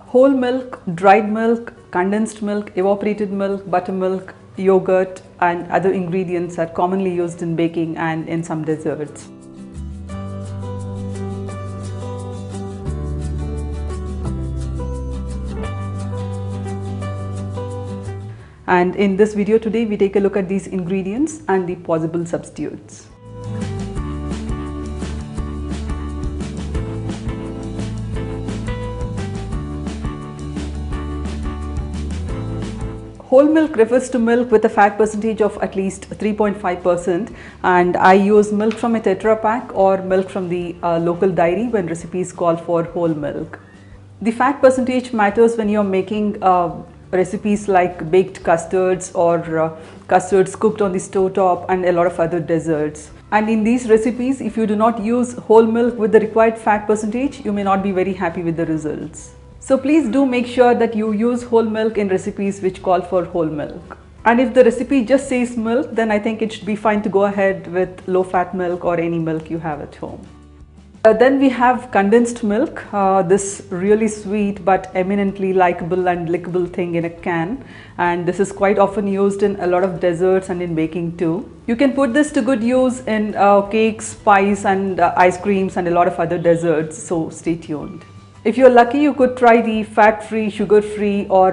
whole milk, dried milk, condensed milk, evaporated milk, buttermilk, yogurt and other ingredients are commonly used in baking and in some desserts. And in this video today, we take a look at these ingredients and the possible substitutes. Whole milk refers to milk with a fat percentage of at least 3.5%, and I use milk from a Tetra Pak or milk from the local dairy when recipes call for whole milk. The fat percentage matters when you're making recipes like baked custards or custards cooked on the stove top and a lot of other desserts. And in these recipes, if you do not use whole milk with the required fat percentage, you may not be very happy with the results. So please do make sure that you use whole milk in recipes which call for whole milk. And if the recipe just says milk, then I think it should be fine to go ahead with low fat milk or any milk you have at home. Then we have condensed milk, this really sweet but eminently likable and lickable thing in a can, and this is quite often used in a lot of desserts and in baking too. You can put this to good use in cakes, pies and ice creams and a lot of other desserts, so stay tuned. If you're lucky, you could try the fat-free, sugar-free or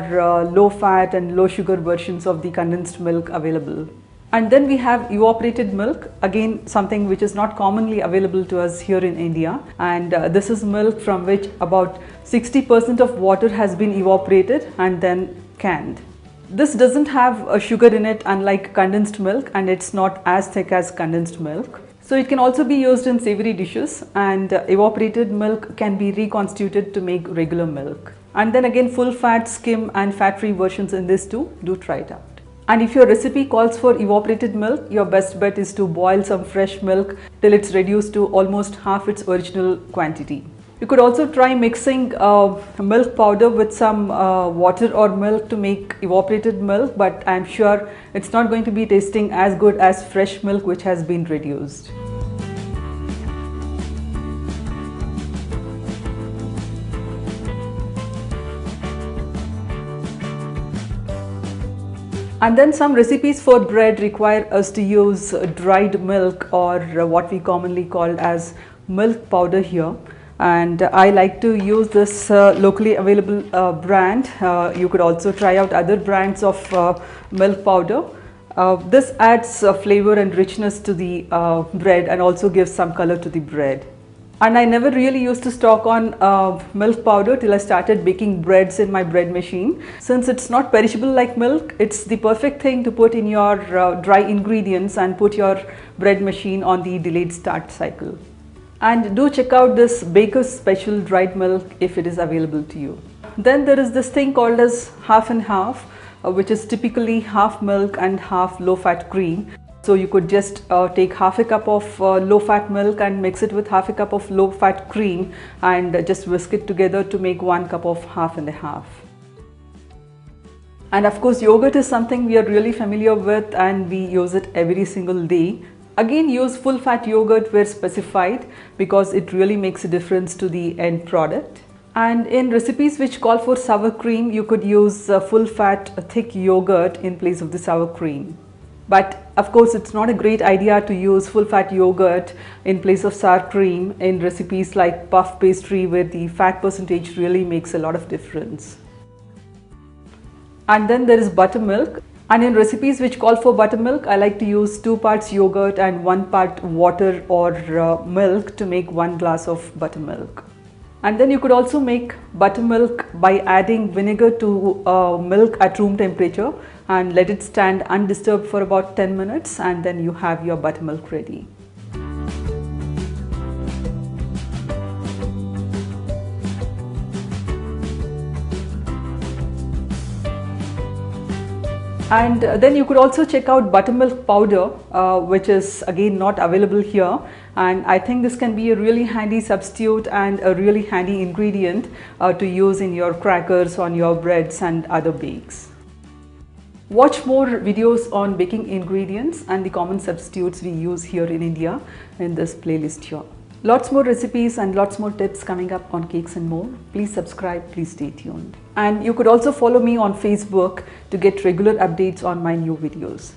low-fat and low-sugar versions of the condensed milk available. And then we have evaporated milk, again something which is not commonly available to us here in India, and this is milk from which about 60% of water has been evaporated and then canned. This doesn't have a sugar in it unlike condensed milk, and it's not as thick as condensed milk. So it can also be used in savory dishes, and evaporated milk can be reconstituted to make regular milk. And then again full fat, skim and fat-free versions in this too, do try it out. And if your recipe calls for evaporated milk, your best bet is to boil some fresh milk till it's reduced to almost half its original quantity. You could also try mixing milk powder with some water or milk to make evaporated milk, but I'm sure it's not going to be tasting as good as fresh milk which has been reduced. And then some recipes for bread require us to use dried milk or what we commonly call as milk powder here. And I like to use this locally available brand. You could also try out other brands of milk powder. This adds flavor and richness to the bread and also gives some color to the bread. And I never really used to stock on milk powder till I started baking breads in my bread machine. Since it's not perishable like milk, it's the perfect thing to put in your dry ingredients and put your bread machine on the delayed start cycle. And do check out this Baker's Special dried milk if it is available to you. Then there is this thing called as half and half, which is typically half milk and half low-fat cream. So you could just take half a cup of low-fat milk and mix it with half a cup of low-fat cream and just whisk it together to make 1 cup of half and a half. And of course, yogurt is something we are really familiar with and we use it every single day. Again, use full-fat yogurt where specified because it really makes a difference to the end product. And in recipes which call for sour cream, you could use full-fat thick yogurt in place of the sour cream. But of course, it's not a great idea to use full-fat yogurt in place of sour cream in recipes like puff pastry where the fat percentage really makes a lot of difference. And then there is buttermilk. And in recipes which call for buttermilk, I like to use 2 parts yogurt and 1 part water or milk to make 1 glass of buttermilk. And then you could also make buttermilk by adding vinegar to milk at room temperature and let it stand undisturbed for about 10 minutes, and then you have your buttermilk ready. And then you could also check out buttermilk powder, which is again not available here, and I think this can be a really handy substitute and a really handy ingredient to use in your crackers, on your breads and other bakes. Watch more videos on baking ingredients and the common substitutes we use here in India in this playlist here. Lots more recipes and lots more tips coming up on Cakes and More. Please subscribe, please stay tuned. And you could also follow me on Facebook to get regular updates on my new videos.